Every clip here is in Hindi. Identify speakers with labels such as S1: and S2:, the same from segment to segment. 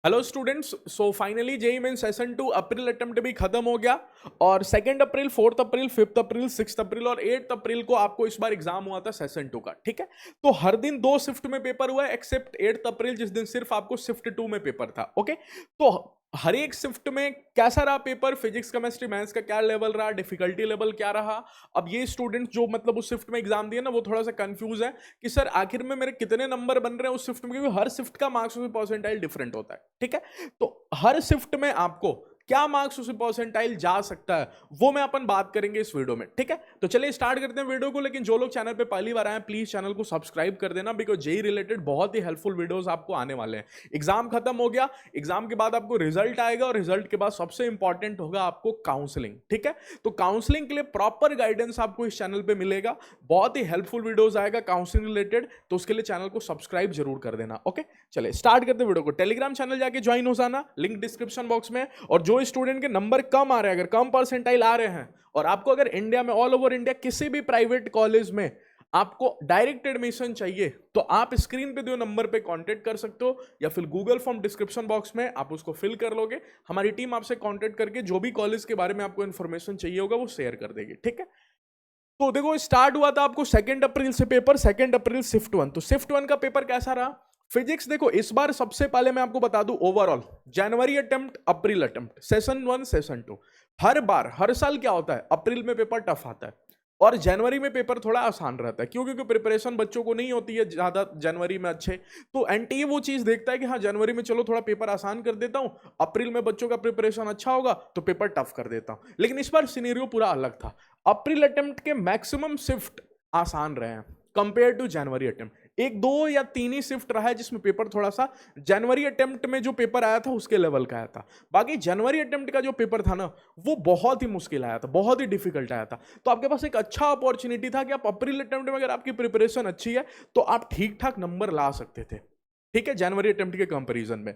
S1: Hello students, so finally JEE Main session 2 April attempt भी खत्म हो गया और 2 अप्रैल, 4 अप्रैल, 5 अप्रैल, 6 अप्रैल और 8 अप्रैल को आपको इस बार एग्जाम हुआ था सेशन 2 का। ठीक है, तो हर दिन 2 शिफ्ट में पेपर हुआ है एक्सेप्ट 8 अप्रैल जिस दिन सिर्फ आपको शिफ्ट 2 में पेपर था। ओके, तो हर एक शिफ्ट में कैसा रहा पेपर, फिजिक्स, केमिस्ट्री, मैथ्स का क्या लेवल रहा, डिफिकल्टी लेवल क्या रहा। अब ये स्टूडेंट जो मतलब उस शिफ्ट में एग्जाम दिए ना, वो थोड़ा सा कंफ्यूज है कि सर आखिर में मेरे कितने नंबर बन रहे हैं उस शिफ्ट में, क्योंकि हर शिफ्ट का मार्क्स परसेंटाइल डिफरेंट होता है। ठीक है, तो हर शिफ्ट में आपको क्या मार्क्स उसे परसेंटाइल जा सकता है वो मैं अपन बात करेंगे इस वीडियो में। ठीक है, तो चलिए स्टार्ट करते हैं वीडियो को। लेकिन जो लोग चैनल पे पहली बार आए हैं प्लीज चैनल को सब्सक्राइब कर देना, बिकॉज जेई रिलेटेड बहुत ही हेल्पफुल वीडियोस आपको आने वाले हैं। एग्जाम खत्म हो गया, एग्जाम के बाद आपको रिजल्ट आएगा और रिजल्ट के बाद सबसे इंपॉर्टेंट होगा आपको काउंसलिंग। ठीक है, तो काउंसलिंग के लिए प्रॉपर गाइडेंस आपको इस चैनल पे मिलेगा, बहुत ही हेल्पफुल वीडियोस आएगा काउंसलिंग रिलेटेड, तो उसके लिए चैनल को सब्सक्राइब जरूर कर देना। ओके, चलिए स्टार्ट करते हैं वीडियो को। टेलीग्राम चैनल जाके ज्वाइन हो जाना, लिंक डिस्क्रिप्शन बॉक्स में। और जो स्टूडेंट के नंबर कम आ रहे हैं, अगर कम परसेंटाइल आ रहे हैं और आपको अगर इंडिया में ऑल ओवर इंडिया किसी भी प्राइवेट कॉलेज में आपको डायरेक्ट एडमिशन चाहिए तो आप स्क्रीन पे दिए नंबर पे कांटेक्ट कर सकते हो, या फिर गूगल फॉर्म डिस्क्रिप्शन बॉक्स में आप उसको फिल कर लोगे। हमारी टीम आपसे कांटेक्ट करके जो भी कॉलेज के बारे में आपको इन्फॉर्मेशन चाहिए होगा वो शेयर कर देगी। ठीक है, तो देखो स्टार्ट हुआ था आपको 2 अप्रैल से पेपर, 2 अप्रैल शिफ्ट 1। तो शिफ्ट 1 का पेपर कैसा रहा? फिजिक्स देखो इस बार सबसे पहले मैं आपको बता दूं, ओवरऑल जनवरी attempt, April attempt, session 1, session 2, हर बार हर साल क्या होता है, अप्रैल में पेपर टफ आता है और जनवरी में पेपर थोड़ा आसान रहता है। क्यों? क्योंकि प्रिपरेशन बच्चों को नहीं होती है ज्यादा जनवरी में अच्छे, तो एनटीए वो चीज देखता है कि हाँ जनवरी में चलो थोड़ा पेपर आसान कर देता हूं, अप्रैल में बच्चों का प्रिपरेशन अच्छा होगा तो पेपर टफ कर देता हूं। लेकिन इस बार सिनेरियो पूरा अलग था। अप्रैल अटेम्प्ट के मैक्सिमम शिफ्ट आसान रहे हैं कंपेयर टू जनवरी अटेम्प्ट। एक दो या तीन ही शिफ्ट रहा है जिसमें पेपर थोड़ा सा जनवरी अटेम्प्ट में जो पेपर आया था उसके लेवल का आया था। बाकी जनवरी अटेम्प्ट का जो पेपर था ना वो बहुत ही मुश्किल आया था, बहुत ही डिफिकल्ट आया था। तो आपके पास एक अच्छा अपॉर्चुनिटी था कि आप अप्रैल अटेम्प्ट में अगर आपकी प्रिपरेशन अच्छी है तो आप ठीक ठाक नंबर ला सकते थे। ठीक है, जनवरी अटेम्प्ट के कंपेरिजन में।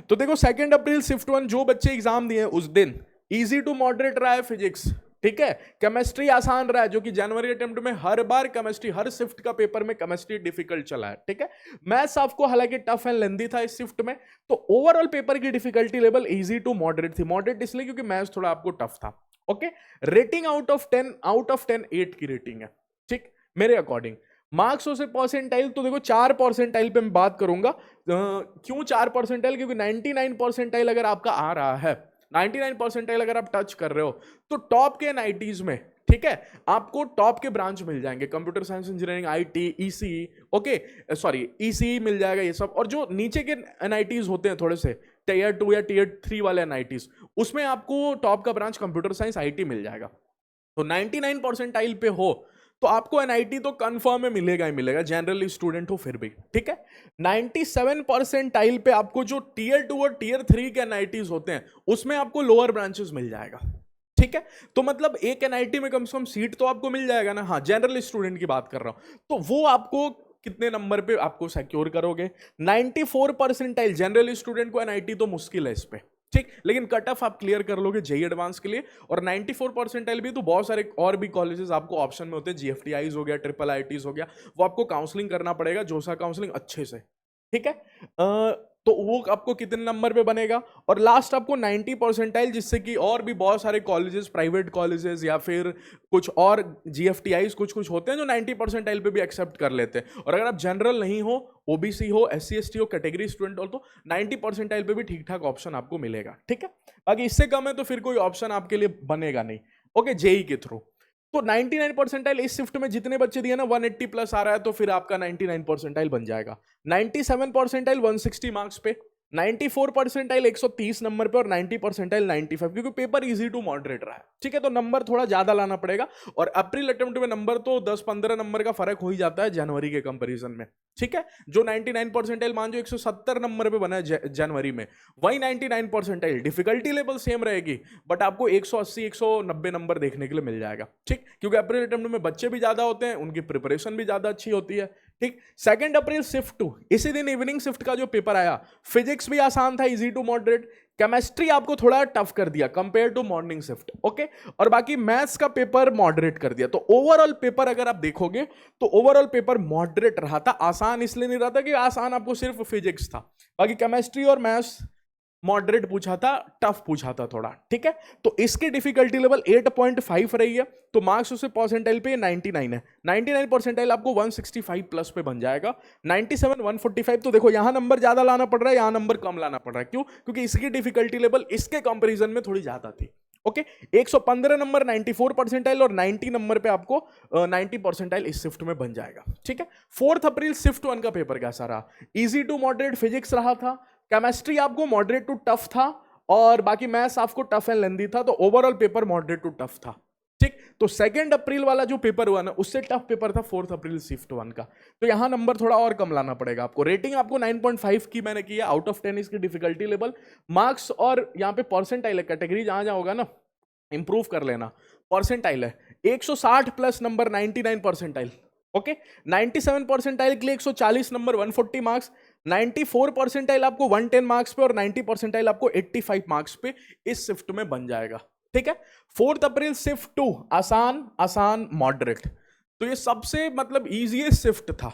S1: तो देखो 2 अप्रैल शिफ्ट 1 जो बच्चे एग्जाम दिए उस दिन इजी टू मॉडरेट रहा है फिजिक्स। ठीक है, केमिस्ट्री आसान रहा है, जो कि जनवरी अटेम्प्ट में हर बार केमिस्ट्री, हर शिफ्ट का पेपर में केमिस्ट्री डिफिकल्ट चला है। ठीक है, मैथ्स आपको हालांकि टफ एंड लेंदी था इस शिफ्ट में। तो ओवरऑल पेपर की difficulty level easy to moderate थी। मॉडरेट इसलिए क्योंकि मैथ्स थोड़ा आपको टफ था। ओके, रेटिंग आउट ऑफ 10 8 की रेटिंग है। ठीक, मेरे अकॉर्डिंग मार्क्स से परसेंटाइल तो देखो 4 परसेंटाइल पे मैं बात करूंगा। क्यों 4 परसेंटाइल? क्योंकि 99 परसेंटाइल अगर आपका आ रहा है, 99 परसेंटाइल अगर आप टच कर रहे हो तो टॉप के एनआईटीज में, ठीक है, आपको टॉप के ब्रांच मिल जाएंगे, computer science engineering, IT, EC, okay sorry EC मिल जाएगा ये सब। और जो नीचे के एनआईटीज होते हैं थोड़े से टीयर 2 या टीयर 3 वाले एनआईटीज, उसमें आपको टॉप का ब्रांच कंप्यूटर साइंस, आईटी मिल जाएगा। तो 99 परसेंटाइल पे हो तो आपको एनआईटी तो कंफर्म में मिलेगा ही मिलेगा, जनरल स्टूडेंट हो फिर भी। ठीक है, 97 परसेंटाइल पे आपको जो टीयर 2 और टीयर 3 के एनआईटीज होते हैं उसमें आपको लोअर ब्रांचेस मिल जाएगा। ठीक है, तो मतलब एक एनआईटी में कम से कम सीट तो आपको मिल जाएगा ना। हाँ, जनरल स्टूडेंट की बात कर रहा हूं, तो वो आपको कितने नंबर पे आपको सिक्योर करोगे? 94 परसेंटाइल जनरल स्टूडेंट को एनआईटी तो मुश्किल है इस पे। ठीक, लेकिन कट ऑफ आप क्लियर कर लोगे जेई एडवांस के लिए। और 94 परसेंटाइल भी तो बहुत सारे और भी कॉलेजेस आपको ऑप्शन में होते हैं, जीएफटीआईज हो गया, ट्रिपल आईटीज हो गया, वो आपको काउंसलिंग करना पड़ेगा, जोसा काउंसलिंग अच्छे से। ठीक है, तो वो आपको कितने नंबर पे बनेगा? और लास्ट आपको 90 परसेंटाइल, जिससे कि और भी बहुत सारे कॉलेजेस, प्राइवेट कॉलेजेस या फिर कुछ और जीएफटीआईज कुछ कुछ होते हैं जो 90 परसेंटाइल पे भी एक्सेप्ट कर लेते हैं। और अगर आप जनरल नहीं हो, ओबीसी हो, एससी एसटी हो, कैटेगरी स्टूडेंट हो, तो 90 परसेंटाइल पे भी ठीक ठाक ऑप्शन आपको मिलेगा। ठीक है, बाकी इससे कम है तो फिर कोई ऑप्शन आपके लिए बनेगा नहीं। ओके, जेई के थ्रू। तो 99 परसेंटाइल इस शिफ्ट में जितने बच्चे दिए ना, 180 प्लस आ रहा है तो फिर आपका 99 परसेंटाइल बन जाएगा। 97 परसेंटाइल 160 मार्क्स पे, 94 परसेंटाइल 130 नंबर पे और 90 परसेंटाइल 95, क्योंकि पेपर इजी टू मॉडरेट रहा है। ठीक है, तो नंबर थोड़ा ज्यादा लाना पड़ेगा। और अप्रैल अटेम्प्ट में नंबर तो 10-15 नंबर का फर्क हो ही जाता है जनवरी के कंपैरिजन में। ठीक है, जो 99 परसेंटाइल मान जो 170 नंबर पे बना है जनवरी में, वही 99 परसेंटाइल। डिफिकल्टी लेवल सेम रहेगी बट आपको 180-190 नंबर देखने के लिए मिल जाएगा। ठीक, क्योंकि अप्रैल अटेम्प्ट में बच्चे भी ज्यादा होते हैं, उनकी प्रिपरेशन भी ज्यादा अच्छी होती है। ठीक, 2 अप्रैल शिफ्ट 2, इसी दिन इवनिंग शिफ्ट का जो पेपर आया, फिजिक्स भी आसान था, इजी टू मॉडरेट। केमिस्ट्री आपको थोड़ा टफ कर दिया compare to morning shift. Okay, और बाकी मैथ्स का पेपर मॉडरेट कर दिया। तो ओवरऑल पेपर अगर आप देखोगे तो ओवरऑल पेपर मॉडरेट रहा था। आसान इसलिए नहीं रहा था कि आसान आपको सिर्फ फिजिक्स था, बाकी केमिस्ट्री और मैथ्स मॉडरेट पूछा था, टफ पूछा था थोड़ा, ठीक है। तो इसकी डिफिकल्टी लेवल 8.5 रही है, तो मार्क्स उसे परसेंटाइल पे 99 है। 99 परसेंटाइल आपको 165 प्लस पे बन जाएगा। 97 145, तो देखो यहां नंबर ज्यादा लाना पड़ रहा है, यहां नंबर कम लाना पड़ रहा है। क्यों? क्योंकि इसकी डिफिकल्टी लेवल इसके कंपेरिजन में थोड़ी ज्यादा थी। ओके 115 नंबर 94 परसेंटाइल और 90 नंबर पे आपको 90 परसेंटाइल इस शिफ्ट में बन जाएगा, ठीक है। 4 अप्रैल शिफ्ट 1 का पेपर कैसा रहा? इजी टू मॉडरेट फिजिक्स रहा था, केमिस्ट्री आपको मॉडरेट टू टफ था, और बाकी मैथ्स आपको टफ एंड लेंदी था। तो overall paper moderate to tough था, ठीक। तो 2 अप्रैल वाला जो पेपर हुआ ना, उससे टफ पेपर था 4 अप्रैल शिफ्ट 1 का। तो यहां नंबर थोड़ा और कम लाना पड़ेगा आपको। रेटिंग आपको 9.5 की मैंने की है, आउट ऑफ 10 इसकी डिफिकल्टी लेवल। मार्क्स और यहाँ पे परसेंटाइल है, कैटेगरी जहां जहां होगा ना इंप्रूव कर लेना। परसेंटाइल है 160 plus number 99 percentile, okay. 97 percentile के लिए 140 नंबर 140 मार्क्स, 94 परसेंटाइल आपको 110 मार्क्स पे और 90 परसेंटाइल आपको 85 मार्क्स पे इस शिफ्ट में बन जाएगा, ठीक है। 4 अप्रैल शिफ्ट 2 आसान आसान मॉडरेट, तो ये सबसे मतलब इजीएस्ट शिफ्ट था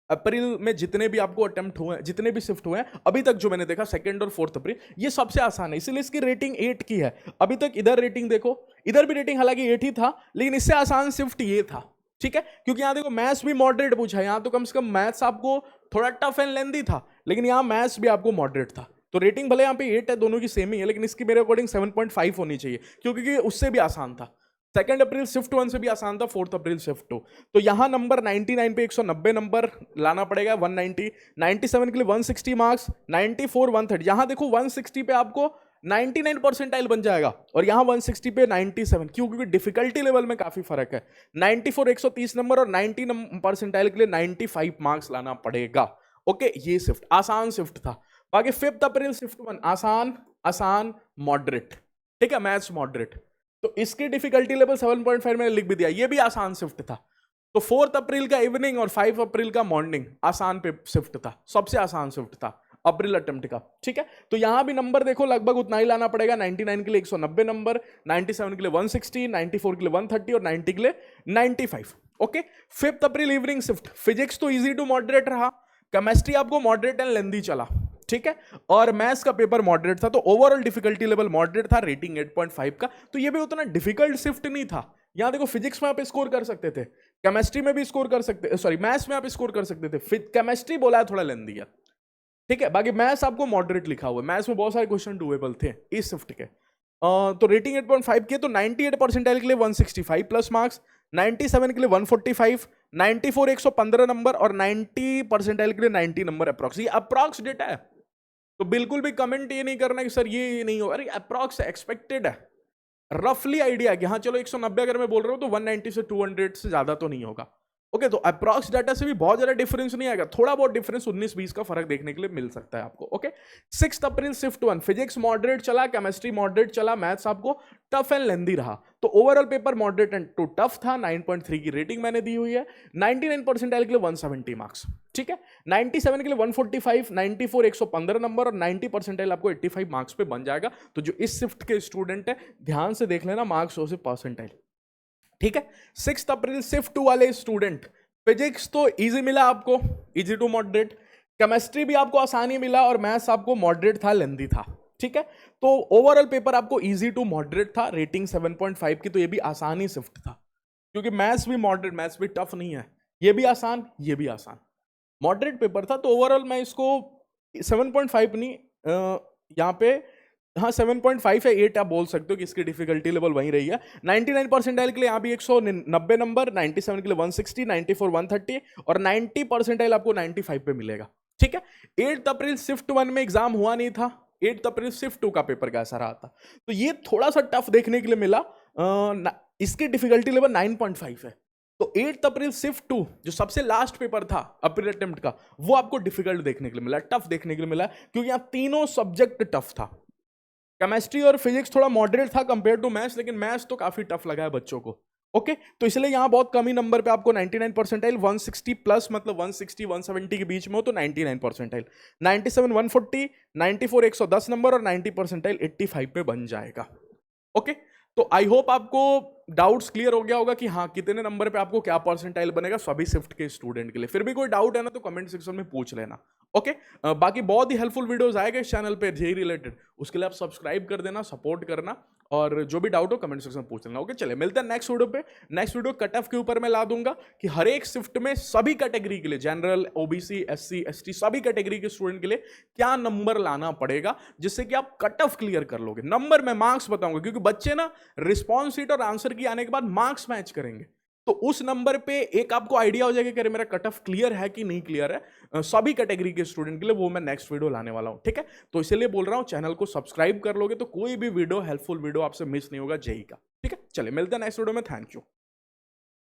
S1: अप्रैल में। जितने भी आपको अटेम्प्ट हुए, जितने भी शिफ्ट हुए हैं अभी तक जो मैंने देखा 2 और 4 अप्रैल, ये सबसे आसान है, इसलिए इसकी रेटिंग 8 की है अभी तक। इधर रेटिंग देखो, इधर भी रेटिंग हालांकि 8 ही था, लेकिन इससे आसान शिफ्ट ये था, ठीक है। क्योंकि यहां देखो मैथ्स भी मॉडरेट पूछा है, यहां तो कम से कम मैथ्स आपको थोड़ा टफ एंड लेंदी था, लेकिन यहां मैथ्स भी आपको मॉडरेट था। तो रेटिंग भले यहां पे 8 है, दोनों की सेम ही है, लेकिन इसकी मेरे अकॉर्डिंग 7.5 होनी चाहिए, क्योंकि उससे भी आसान था। 2 अप्रैल शिफ्ट 1 से भी आसान था, 4 अप्रैल शिफ्ट 2। तो यहां नंबर 99 पे 190 नंबर लाना पड़ेगा, 190, 97 के लिए 160 मार्क्स, 94 130। यहां देखो 160 पे आपको 99 परसेंटाइल बन जाएगा, और यहां 160 पे 97। क्यों? क्योंकि डिफिकल्टी लेवल में काफी फर्क है। 94 130 नंबर और 90 परसेंटाइल के लिए 95 मार्क्स लाना पड़ेगा, ओके। ये शिफ्ट आसान शिफ्ट था। बाकी 5 अप्रैल शिफ्ट 1 आसान आसान मॉडरेट, ठीक है, मैथ्स मॉडरेट। तो इसकी डिफिकल्टी लेवल 7.5 मैंने लिख भी दिया, ये भी आसान शिफ्ट था। तो 4 अप्रैल का इवनिंग और 5 अप्रैल का मॉर्निंग आसान पे शिफ्ट था, सबसे आसान शिफ्ट था अप्रैल अटेम्प्ट का, ठीक है। तो यहां भी नंबर देखो लगभग उतना ही लाना पड़ेगा। 99 के लिए 190 नंबर, 97 के लिए 160, 94 के लिए 130 और 90 के लिए 95, ओके। 5 अप्रैल इवनिंग शिफ्ट, फिजिक्स तो इजी टू मॉडरेट रहा, केमिस्ट्री आपको मॉडरेट एंड लेंदी चला, ठीक है, और मैथ्स का पेपर मॉडरेट था। तो ओवरऑल डिफिकल्टी लेवल मॉडरेट था, रेटिंग 8.5 का। तो ये भी उतना डिफिकल्ट शिफ्ट नहीं था। यहां देखो फिजिक्स में आप स्कोर कर सकते थे, केमिस्ट्री में भी स्कोर कर सकते, सॉरी मैथ्स में आप स्कोर कर सकते थे। केमिस्ट्री बोला है थोड़ा लेंदी है, ठीक है। बाकी मैथ्स आपको मॉडरेट लिखा हुआ है, मैथ्स में बहुत सारे क्वेश्चन डुएबल थे इस शिफ्ट के। तो रेटिंग 8.5 की, तो 98 परसेंटाइल के लिए 165 प्लस मार्क्स, 97 के लिए 145, 94 115 नंबर और 90 परसेंटाइल के लिए 90 नंबर अप्रॉक्स। ये अप्रॉक्स डेटा है, तो बिल्कुल भी कमेंट ये नहीं करना कि सर ये नहीं होगा, अरे अप्रॉक्स एक्सपेक्टेड है, रफली आइडिया कि हाँ चलो 190 अगर मैं बोल रहा हूं तो 190 से 200 से ज्यादा तो नहीं होगा, ओके। तो अप्रॉक्स डाटा से भी बहुत ज्यादा डिफरेंस नहीं आएगा, थोड़ा बहुत डिफरेंस 19-20 का फर्क देखने के लिए मिल सकता है आपको, okay. 6 April shift 1 physics moderate चला, केमिस्ट्री मॉडरेट चला, मैथ्स आपको टफ एंड लेंदी रहा। तो overall paper moderate and to tough था, 9.3 की रेटिंग मैंने दी हुई है। 99 परसेंटाइल के लिए 170 मार्क्स, ठीक है। 97 के लिए 145, 94 115 नंबर और 90 परसेंटाइल आपको 85 मार्क्स पे बन जाएगा। तो जो इस शिफ्ट के स्टूडेंट है ध्यान से देख लेना मार्क्स और परसेंटाइल, ठीक है। 6 अप्रैल शिफ्ट 2 वाले स्टूडेंट, फिजिक्स तो इजी मिला आपको, इजी टू मॉडरेट, केमिस्ट्री भी आपको आसानी मिला और मैथ्स आपको मॉडरेट था, लेंदी था, ठीक है। तो ओवरऑल पेपर आपको इजी टू मॉडरेट था, रेटिंग 7.5 की। तो ये भी आसानी शिफ्ट था, क्योंकि मैथ्स भी मॉडरेट, मैथ्स भी टफ नहीं है, ये भी आसान ये भी आसान मॉडरेट पेपर था। तो ओवरऑल मैं इसको 7.5 नहीं, यहाँ पे हाँ 7.5 है, 8 आप बोल सकते हो कि इसकी डिफिकल्टी लेवल वहीं रही है। 99 परसेंटाइल के लिए यहाँ भी 190 नंबर, 97 के लिए 160, 94 130 और 90 परसेंटाइल आपको 95 पे मिलेगा, ठीक है। 8 अप्रैल शिफ्ट 1 में एग्जाम हुआ नहीं था, 8 अप्रैल शिफ्ट 2 का पेपर कैसा रहा था, तो ये थोड़ा सा टफ देखने के लिए मिला। इसकी डिफिकल्टी लेवल 9.5 है। तो 8 अप्रैल शिफ्ट 2 जो सबसे लास्ट पेपर था अप्रैल अटेम्प्ट का, वो आपको डिफिकल्ट देखने के लिए मिला, टफ देखने के लिए मिला, क्योंकि यहाँ तीनों सब्जेक्ट टफ था। केमिस्ट्री और फिजिक्स थोड़ा मॉडरेट था कंपेयर टू मैथ्स, लेकिन मैथ्स तो काफी टफ लगा है बच्चों को, ओके। तो इसलिए यहां बहुत कम ही नंबर पे आपको 99 परसेंटाइल, 160 प्लस मतलब 160 170 के बीच में हो तो 99 परसेंटाइल, 97 140, 94 110 नंबर और 90 परसेंटाइल 85 पे बन जाएगा, ओके। तो आई होप आपको डाउट्स क्लियर हो गया होगा कि हाँ कितने नंबर पे आपको क्या परसेंटाइल बनेगा सभी शिफ्ट के स्टूडेंट के लिए। फिर भी कोई डाउट है ना तो कमेंट सेक्शन में पूछ लेना। ओके, बाकी बहुत ही हेल्पफुल वीडियोस आएगा इस चैनल पे जेई रिलेटेड, उसके लिए आप सब्सक्राइब कर देना, सपोर्ट करना, और जो भी डाउट हो कमेंट सेक्शन में पूछ लेना। ओके, चलिए मिलते हैं नेक्स्ट वीडियो पे। नेक्स्ट वीडियो कट ऑफ के ऊपर मैं ला दूंगा कि हर एक शिफ्ट में सभी कैटेगरी के लिए, जनरल, ओबीसी, एससी, एसटी, सभी कैटेगरी के स्टूडेंट के लिए क्या नंबर लाना पड़ेगा जिससे कि आप कट ऑफ क्लियर कर लोगे। नंबर में मार्क्स बताऊंगा क्योंकि बच्चे ना रिस्पॉन्स शीट और आंसर की आने के बाद मार्क्स मैच करेंगे, तो उस नंबर पे एक आपको आइडिया हो जाएगा कि अरे मेरा कट ऑफ क्लियर है कि नहीं क्लियर है, सभी कैटेगरी के स्टूडेंट के लिए। वो मैं नेक्स्ट वीडियो लाने वाला हूं, ठीक है। तो इसलिए बोल रहा हूं चैनल को सब्सक्राइब कर लोगे तो कोई भी वीडियो, हेल्पफुल वीडियो आपसे मिस नहीं होगा जेई का, ठीक है। चलिए मिलते हैं नेक्स्ट वीडियो में, थैंक यू।